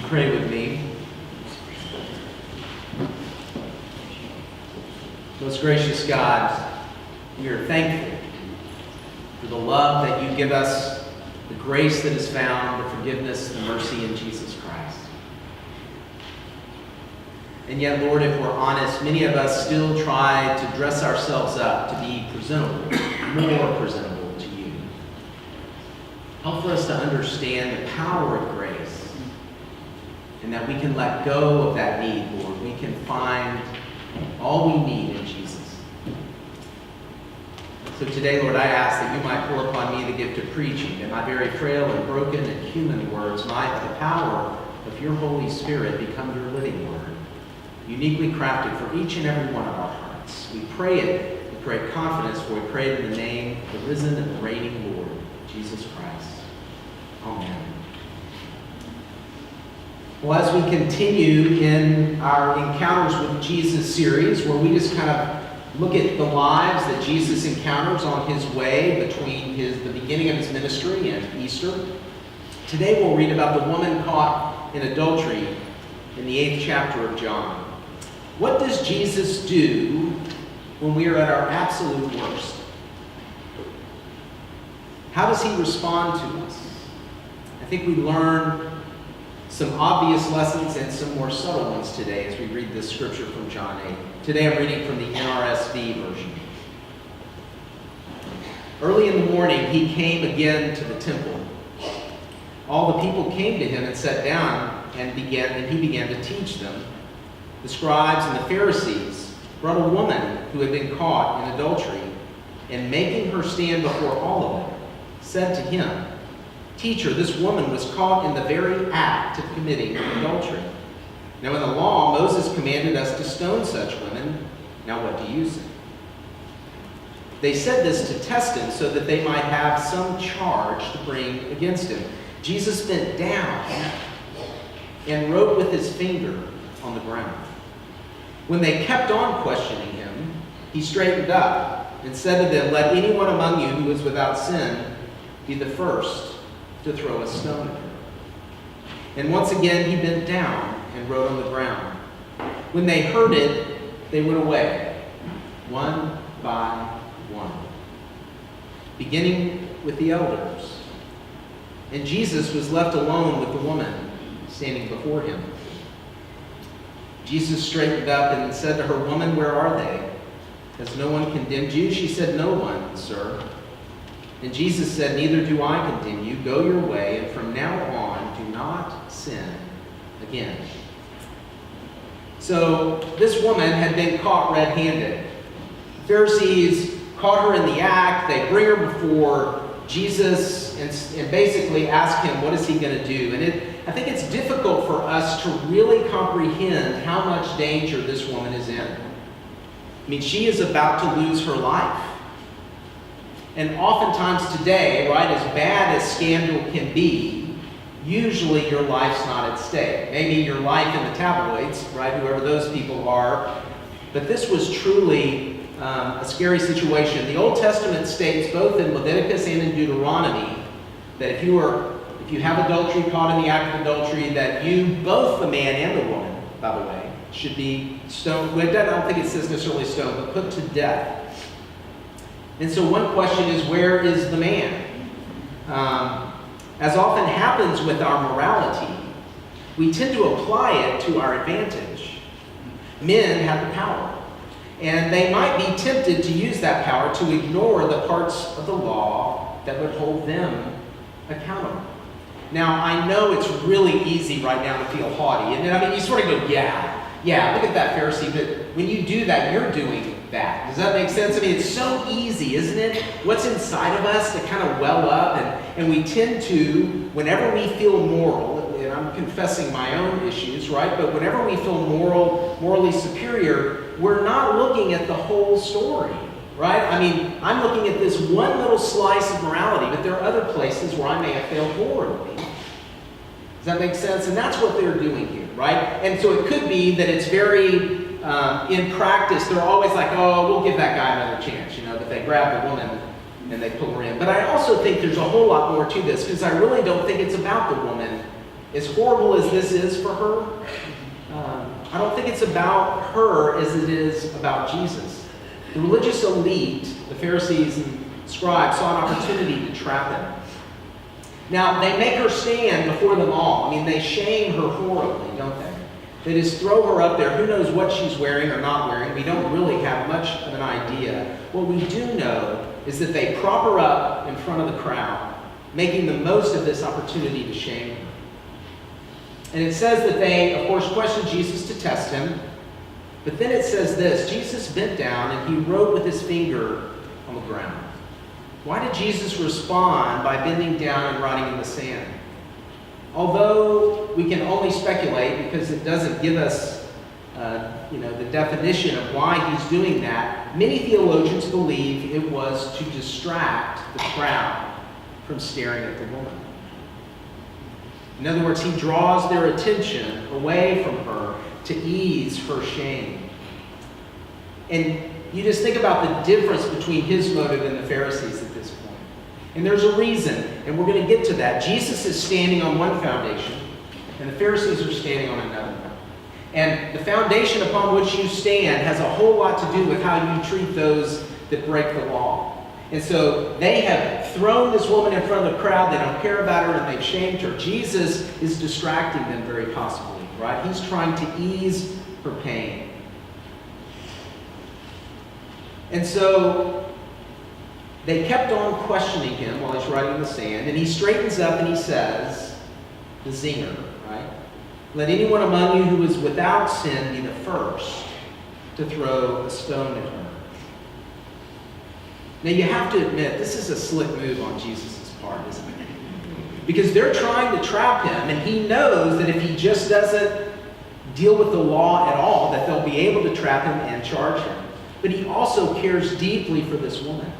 Pray with me. Most gracious God, we are thankful for the love that you give us, the grace that is found, the forgiveness, the mercy in Jesus Christ. And yet, Lord, if we're honest, many of us still try to dress ourselves up to be presentable, more presentable to you. Help for us to understand the power of grace, and that we can let go of that need, Lord. We can find all we need in Jesus. So today, Lord, I ask that you might pour upon me the gift of preaching, that my very frail and broken and human words might, by the power of your Holy Spirit, become your living word, uniquely crafted for each and every one of our hearts. We pray it with great confidence, for we pray it in the name of the risen and reigning Lord, Jesus Christ. Amen. Well, as we continue in our Encounters with Jesus series, where we just kind of look at the lives that Jesus encounters on his way between the beginning of his ministry and Easter, today we'll read about the woman caught in adultery in the 8th chapter of John. What does Jesus do when we are at our absolute worst? How does he respond to us? I think we learn some obvious lessons and some more subtle ones today as we read this scripture from John 8. Today I'm reading from the NRSV version. Early in the morning he came again to the temple. All the people came to him and sat down, and he began to teach them. The scribes and the Pharisees brought a woman who had been caught in adultery, and making her stand before all of them, said to him, "Teacher, this woman was caught in the very act of committing adultery. Now in the law, Moses commanded us to stone such women. Now what do you say?" They said this to test him, so that they might have some charge to bring against him. Jesus bent down and wrote with his finger on the ground. When they kept on questioning him, he straightened up and said to them, "Let anyone among you who is without sin be the first to throw a stone at her." And once again he bent down and wrote on the ground. When they heard it, they went away, one by one, beginning with the elders. And Jesus was left alone with the woman standing before him. Jesus straightened up and said to her, "Woman, where are they? Has no one condemned you?" She said, "No one, sir." And Jesus said, "Neither do I condemn you. Go your way, and from now on, do not sin again." So this woman had been caught red-handed. The Pharisees caught her in the act. They bring her before Jesus and basically ask him, what is he going to do? And I think it's difficult for us to really comprehend how much danger this woman is in. I mean, she is about to lose her life. And oftentimes today, right, as bad as scandal can be, usually your life's not at stake. Maybe your life in the tabloids, right, whoever those people are. But this was truly a scary situation. The Old Testament states, both in Leviticus and in Deuteronomy, that if you have adultery, caught in the act of adultery, that you, both the man and the woman, by the way, should be stoned. Well, I don't think it says necessarily stoned, but put to death. And so one question is, where is the man? As often happens with our morality, we tend to apply it to our advantage. Men have the power, and they might be tempted to use that power to ignore the parts of the law that would hold them accountable. Now, I know it's really easy right now to feel haughty, and I mean, you sort of go, yeah, look at that Pharisee, but when you do that, you're doing that. Does that make sense? I mean, it's so easy, isn't it? What's inside of us to kind of well up, and we tend to, whenever we feel moral, and I'm confessing my own issues, right? But whenever we feel morally superior, we're not looking at the whole story, right? I mean, I'm looking at this one little slice of morality, but there are other places where I may have failed morally. Does that make sense? And that's what they're doing here, right? And so it could be that it's very, in practice, they're always like, oh, we'll give that guy another chance, that they grab the woman and they pull her in. But I also think there's a whole lot more to this, because I really don't think it's about the woman as horrible as this is for her, I don't think it's about her as it is about Jesus. The religious elite, the Pharisees and scribes, saw an opportunity to trap him. Now, they make her stand before them all. I mean, they shame her horribly, don't they? They just throw her up there. Who knows what she's wearing or not wearing? We don't really have much of an idea. What we do know is that they prop her up in front of the crowd, making the most of this opportunity to shame her. And it says that they, of course, questioned Jesus to test him. But then it says this: Jesus bent down and he wrote with his finger on the ground. Why did Jesus respond by bending down and writing in the sand? Although we can only speculate because it doesn't give us the definition of why he's doing that, many theologians believe it was to distract the crowd from staring at the woman. In other words, he draws their attention away from her to ease her shame. And you just think about the difference between his motive and the Pharisees at this point. And there's a reason, and we're going to get to that. Jesus is standing on one foundation, and the Pharisees are standing on another. And the foundation upon which you stand has a whole lot to do with how you treat those that break the law. And so they have thrown this woman in front of the crowd. They don't care about her, and they've shamed her. Jesus is distracting them very possibly, right? He's trying to ease her pain. And so they kept on questioning him while he's writing in the sand, and he straightens up and he says, the zinger, right? Let anyone among you who is without sin be the first to throw a stone at her. Now you have to admit, this is a slick move on Jesus' part, isn't it? Because they're trying to trap him, and he knows that if he just doesn't deal with the law at all, that they'll be able to trap him and charge him. But he also cares deeply for this woman,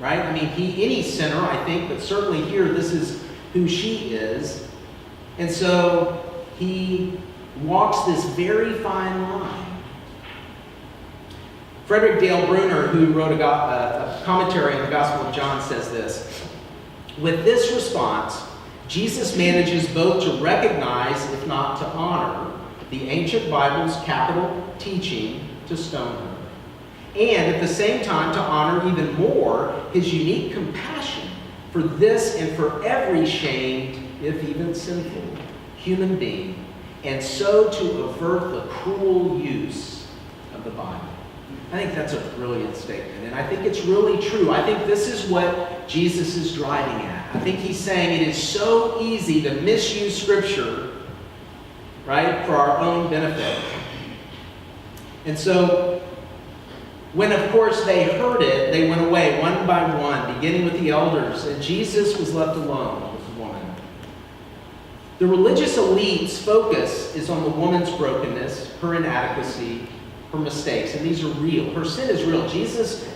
right? I mean, any sinner, I think, but certainly here, this is who she is. And so he walks this very fine line. Frederick Dale Bruner, who wrote a commentary on the Gospel of John, says this: with this response, Jesus manages both to recognize, if not to honor, the ancient Bible's capital teaching to stone her, and at the same time to honor even more his unique compassion for this and for every shamed, if even sinful, human being, and so to avert the cruel use of the Bible. I think that's a brilliant statement, and I think it's really true. I think this is what Jesus is driving at. I think he's saying it is so easy to misuse Scripture, right, for our own benefit. And so, when, of course, they heard it, they went away one by one, beginning with the elders, and Jesus was left alone with the woman. The religious elite's focus is on the woman's brokenness, her inadequacy, her mistakes, and these are real. Her sin is real. Jesus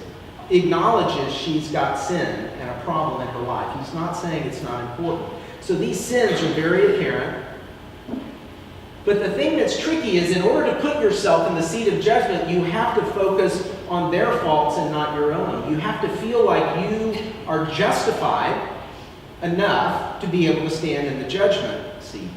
acknowledges she's got sin and a problem in her life. He's not saying it's not important. So these sins are very apparent. But the thing that's tricky is, in order to put yourself in the seat of judgment, you have to focus on their faults and not your own. You have to feel like you are justified enough to be able to stand in the judgment seat.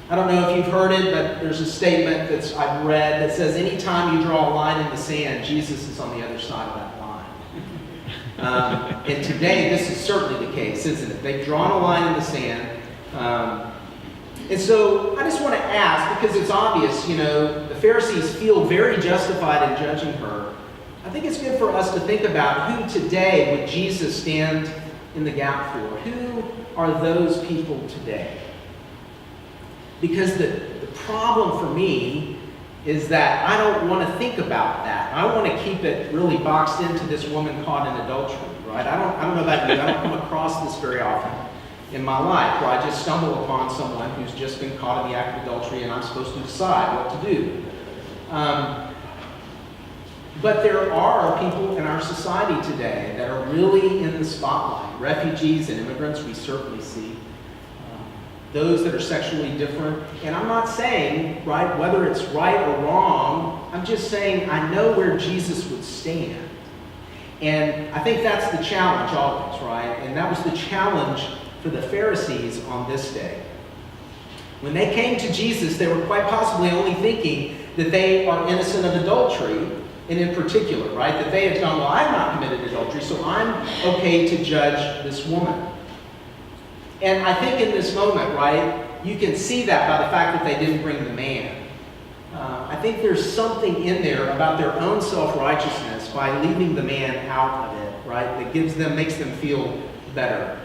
I don't know if you've heard it, but there's a statement that I've read that says, anytime you draw a line in the sand, Jesus is on the other side of that line. And today, this is certainly the case, isn't it? They've drawn a line in the sand. And so I just want to ask, because it's obvious, the Pharisees feel very justified in judging her. I think it's good for us to think about who today would Jesus stand in the gap for. Who are those people today? Because the problem for me is that I don't want to think about that. I want to keep it really boxed into this woman caught in adultery, right? I don't know about you. I don't come across this very often in my life, where I just stumble upon someone who's just been caught in the act of adultery and I'm supposed to decide what to do. But there are people in our society today that are really in the spotlight. Refugees and immigrants, we certainly see. Those that are sexually different. And I'm not saying, right, whether it's right or wrong, I'm just saying I know where Jesus would stand. And I think that's the challenge always, right? And that was the challenge for the Pharisees on this day. When they came to Jesus, they were quite possibly only thinking that they are innocent of adultery, and in particular, right? That they had gone, well, I've not committed adultery, so I'm okay to judge this woman. And I think in this moment, right, you can see that by the fact that they didn't bring the man. I think there's something in there about their own self-righteousness by leaving the man out of it, right? That makes them feel better.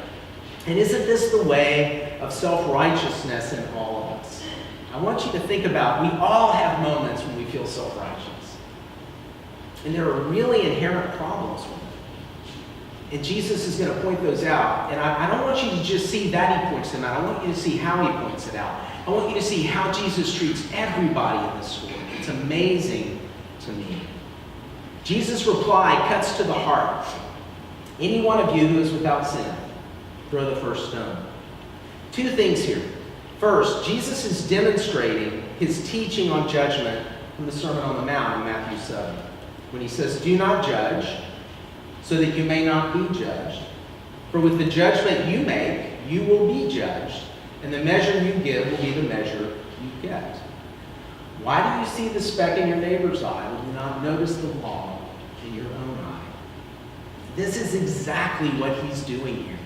And isn't this the way of self-righteousness in all of us? I want you to think about, we all have moments when we feel self-righteous. And there are really inherent problems with it. And Jesus is going to point those out. And I don't want you to just see that he points them out. I want you to see how he points it out. I want you to see how Jesus treats everybody in this story. It's amazing to me. Jesus' reply cuts to the heart. Any one of you who is without sin, throw the first stone. Two things here. First, Jesus is demonstrating his teaching on judgment from the Sermon on the Mount in Matthew 7. When he says, do not judge, so that you may not be judged. For with the judgment you make, you will be judged, and the measure you give will be the measure you get. Why do you see the speck in your neighbor's eye when you not notice the log in your own eye? This is exactly what he's doing here.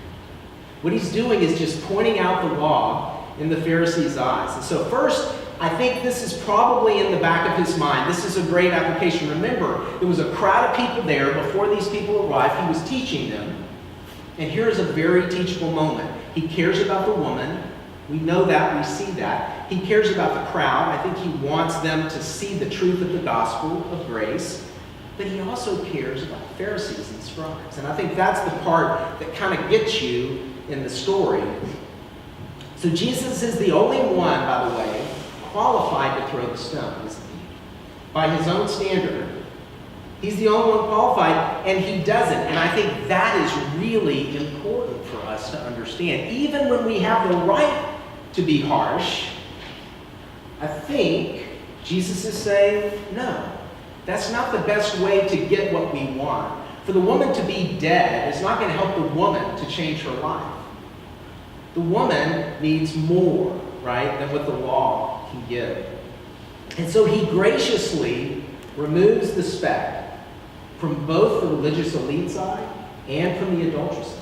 What he's doing is just pointing out the log in the Pharisees' eyes. And so first, I think this is probably in the back of his mind. This is a great application. Remember, there was a crowd of people there before these people arrived. He was teaching them. And here's a very teachable moment. He cares about the woman. We know that. We see that. He cares about the crowd. I think he wants them to see the truth of the gospel of grace. But he also cares about the Pharisees and scribes. And I think that's the part that kind of gets you in the story. So Jesus is the only one, by the way, qualified to throw the stone, isn't he? By his own standard. He's the only one qualified, and he doesn't. And I think that is really important for us to understand. Even when we have the right to be harsh, I think Jesus is saying, no, that's not the best way to get what we want. For the woman to be dead is not going to help the woman to change her life. The woman needs more, right, than what the law can give. And so he graciously removes the speck from both the religious elite side and from the adulteress side.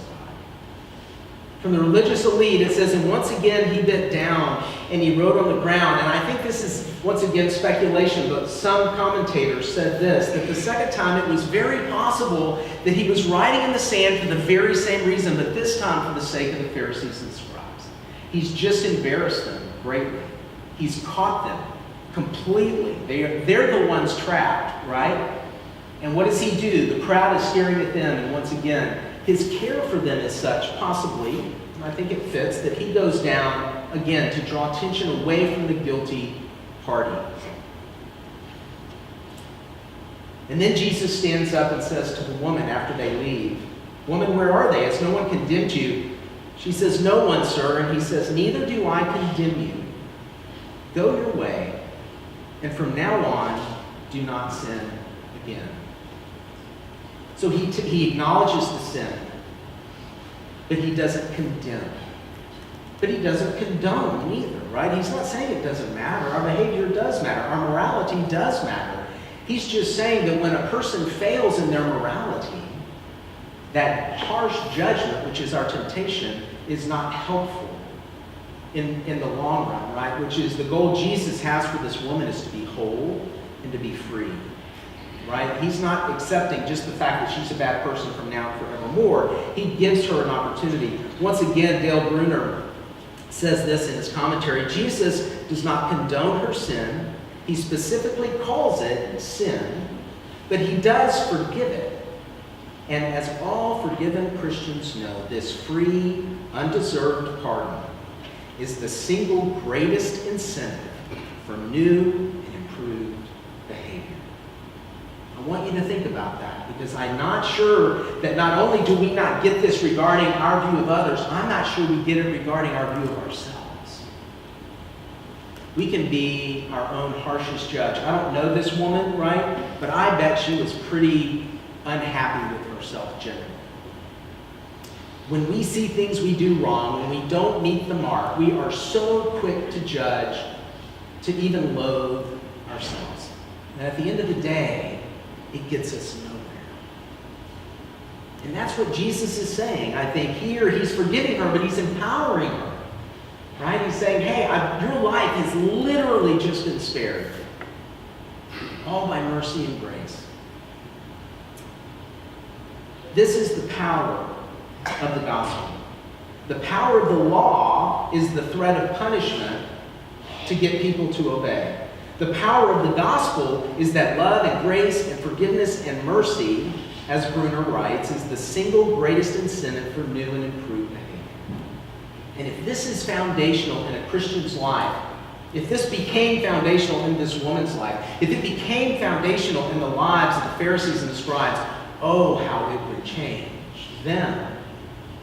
From the religious elite, it says, and once again he bent down and he wrote on the ground. And I think this is, once again, speculation, but some commentators said this, that the second time it was very possible that he was writing in the sand for the very same reason, but this time for the sake of the Pharisees and scribes. He's just embarrassed them greatly. He's caught them completely. They're the ones trapped, right? And what does he do? The crowd is staring at them, and once again, his care for them is such, possibly, and I think it fits, that he goes down, again, to draw attention away from the guilty party. And then Jesus stands up and says to the woman after they leave, woman, where are they? Has no one condemned you? She says, no one, sir. And he says, neither do I condemn you. Go your way, and from now on, do not sin again. So he acknowledges the sin, but he doesn't condemn. But he doesn't condone either, right? He's not saying it doesn't matter. Our behavior does matter. Our morality does matter. He's just saying that when a person fails in their morality, that harsh judgment, which is our temptation, is not helpful in the long run, right? Which is the goal Jesus has for this woman is to be whole and to be free. Right? He's not accepting just the fact that she's a bad person from now and forevermore. He gives her an opportunity. Once again, Dale Bruner says this in his commentary. Jesus does not condone her sin. He specifically calls it sin, but he does forgive it. And as all forgiven Christians know, this free, undeserved pardon is the single greatest incentive for new and improved behavior. I want you to think about that, because I'm not sure that not only do we not get this regarding our view of others, I'm not sure we get it regarding our view of ourselves. We can be our own harshest judge. I don't know this woman, right? But I bet she was pretty unhappy with herself generally. When we see things we do wrong, when we don't meet the mark, we are so quick to judge, to even loathe ourselves. And at the end of the day, it gets us nowhere. And that's what Jesus is saying. I think here he's forgiving her, but he's empowering her. Right? He's saying, hey, your life has literally just been spared. All by mercy and grace. This is the power of the gospel. The power of the law is the threat of punishment to get people to obey. The power of the gospel is that love and grace and forgiveness and mercy, as Bruner writes, is the single greatest incentive for new and improved behavior. And if this is foundational in a Christian's life, if this became foundational in this woman's life, if it became foundational in the lives of the Pharisees and the scribes, oh, how it would change them,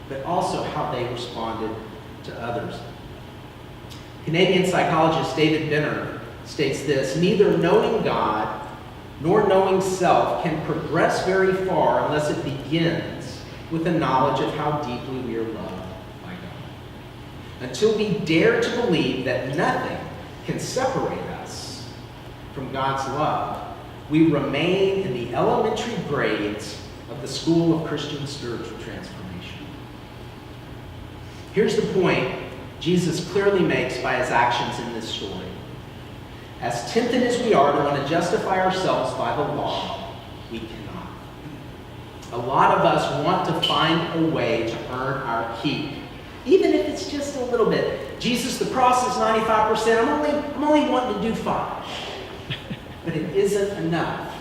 but also how they responded to others. Canadian psychologist David Benner states this: neither knowing God nor knowing self can progress very far unless it begins with a knowledge of how deeply we are loved by God. Until we dare to believe that nothing can separate us from God's love, we remain in the elementary grades of the school of Christian spiritual transformation. Here's the point Jesus clearly makes by his actions in this story. As tempted as we are to want to justify ourselves by the law, we cannot. A lot of us want to find a way to earn our keep, even if it's just a little bit. Jesus, the cross is 95%. I'm only wanting to do 5. But it isn't enough.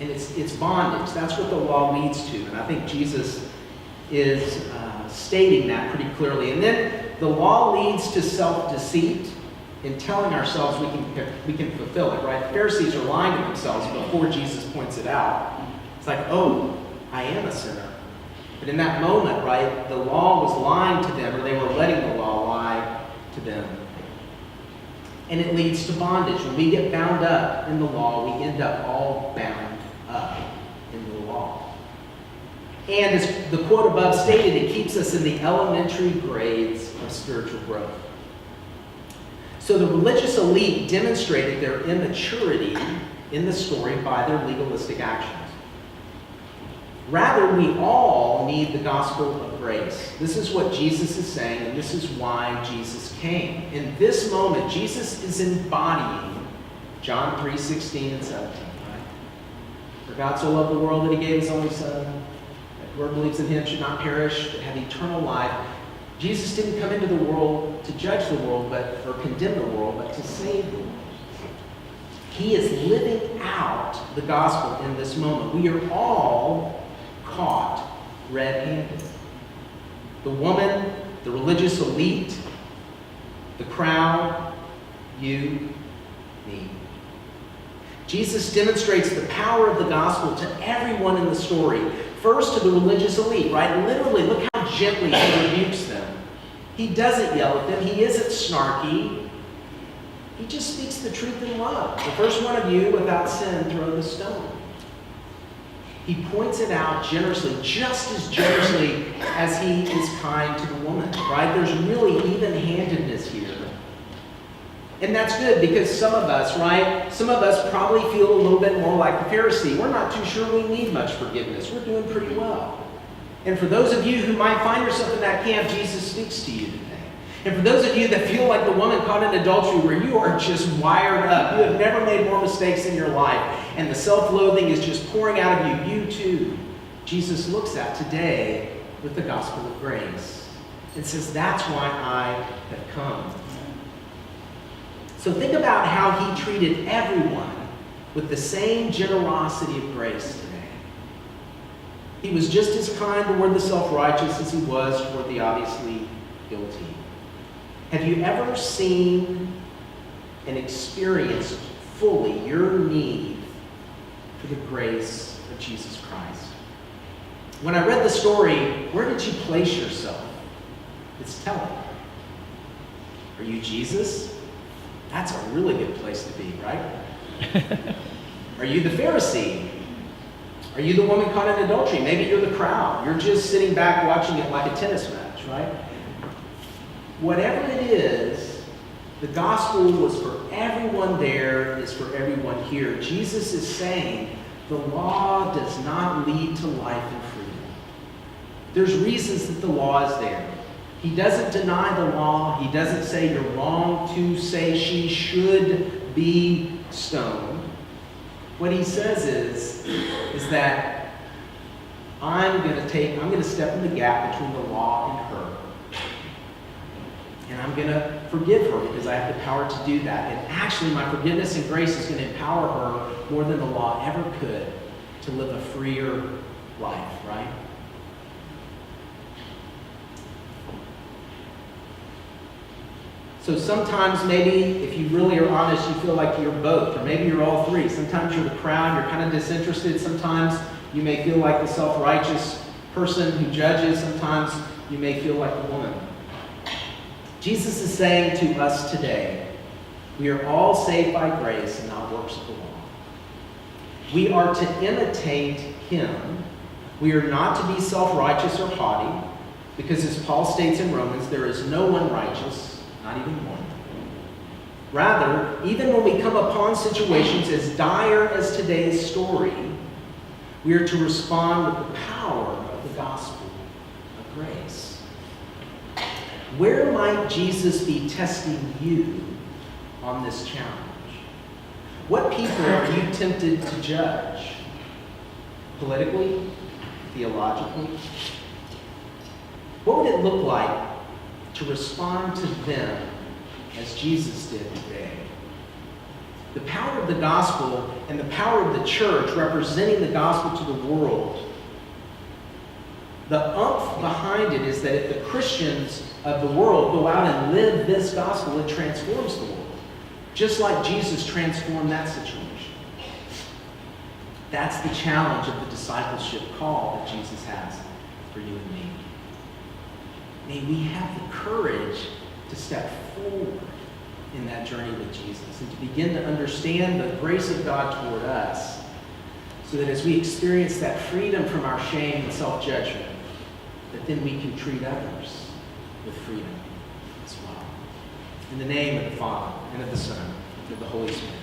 And it's bondage. That's what the law leads to. And I think Jesus is stating that pretty clearly. And then the law leads to self-deceit in telling ourselves we can fulfill it, right? The Pharisees are lying to themselves before Jesus points it out. It's like, oh, I am a sinner. But in that moment, right, the law was lying to them, or they were letting the law lie to them. And it leads to bondage. When we get bound up in the law, we end up all bound up in the law. And as the quote above stated, it keeps us in the elementary grades of spiritual growth. So the religious elite demonstrated their immaturity in the story by their legalistic actions. Rather, we all need the gospel of grace. This is what Jesus is saying, and this is why Jesus came. In this moment, Jesus is embodying John 3:16 and 17, right? For God so loved the world that he gave his only Son, that whoever believes in him should not perish, but have eternal life. Jesus didn't come into the world to judge the world, or condemn the world, but to save the world. He is living out the gospel in this moment. We are all caught red-handed. The woman, the religious elite, the crowd, you, me. Jesus demonstrates the power of the gospel to everyone in the story. First to the religious elite, right? Literally, look how gently he rebukes them. He doesn't yell at them. He isn't snarky. He just speaks the truth in love. The first one of you without sin, throw the stone. He points it out generously, just as generously as he is kind to the woman, right? There's really even-handedness here. And that's good because some of us, right? Some of us probably feel a little bit more like the Pharisee. We're not too sure we need much forgiveness. We're doing pretty well. And for those of you who might find yourself in that camp, Jesus speaks to you today. And for those of you that feel like the woman caught in adultery where you are just wired up, you have never made more mistakes in your life, and the self-loathing is just pouring out of you, you too, Jesus looks at today with the gospel of grace and says, that's why I have come. So think about how he treated everyone with the same generosity of grace today. He was just as kind toward the self-righteous as he was toward the obviously guilty. Have you ever seen and experienced fully your need for the grace of Jesus Christ? When I read the story, where did you place yourself? It's telling. Are you Jesus? That's a really good place to be, right? Are you the Pharisee? Are you the woman caught in adultery? Maybe you're the crowd. You're just sitting back watching it like a tennis match, right? Whatever it is, the gospel was for everyone there, is for everyone here. Jesus is saying the law does not lead to life and freedom. There's reasons that the law is there. He doesn't deny the law. He doesn't say you're wrong to say she should be stoned. What he says is that I'm going to step in the gap between the law and her. And I'm going to forgive her because I have the power to do that. And actually, my forgiveness and grace is going to empower her more than the law ever could to live a freer life, right? So sometimes maybe, if you really are honest, you feel like you're both, or maybe you're all three. Sometimes you're the crowd, you're kind of disinterested. Sometimes you may feel like the self-righteous person who judges. Sometimes you may feel like the woman. Jesus is saying to us today, we are all saved by grace and not works of the law. We are to imitate him. We are not to be self-righteous or haughty, because as Paul states in Romans, there is no one righteous, not even one. Rather, even when we come upon situations as dire as today's story, we are to respond with the power of the gospel of grace. Where might Jesus be testing you on this challenge? What people are you tempted to judge? Politically? Theologically? What would it look like to respond to them as Jesus did today? The power of the gospel and the power of the church representing the gospel to the world. The umph behind it is that if the Christians of the world go out and live this gospel, it transforms the world. Just like Jesus transformed that situation. That's the challenge of the discipleship call that Jesus has for you and me. May we have the courage to step forward in that journey with Jesus and to begin to understand the grace of God toward us, so that as we experience that freedom from our shame and self-judgment, that then we can treat others with freedom as well. In the name of the Father, and of the Son, and of the Holy Spirit.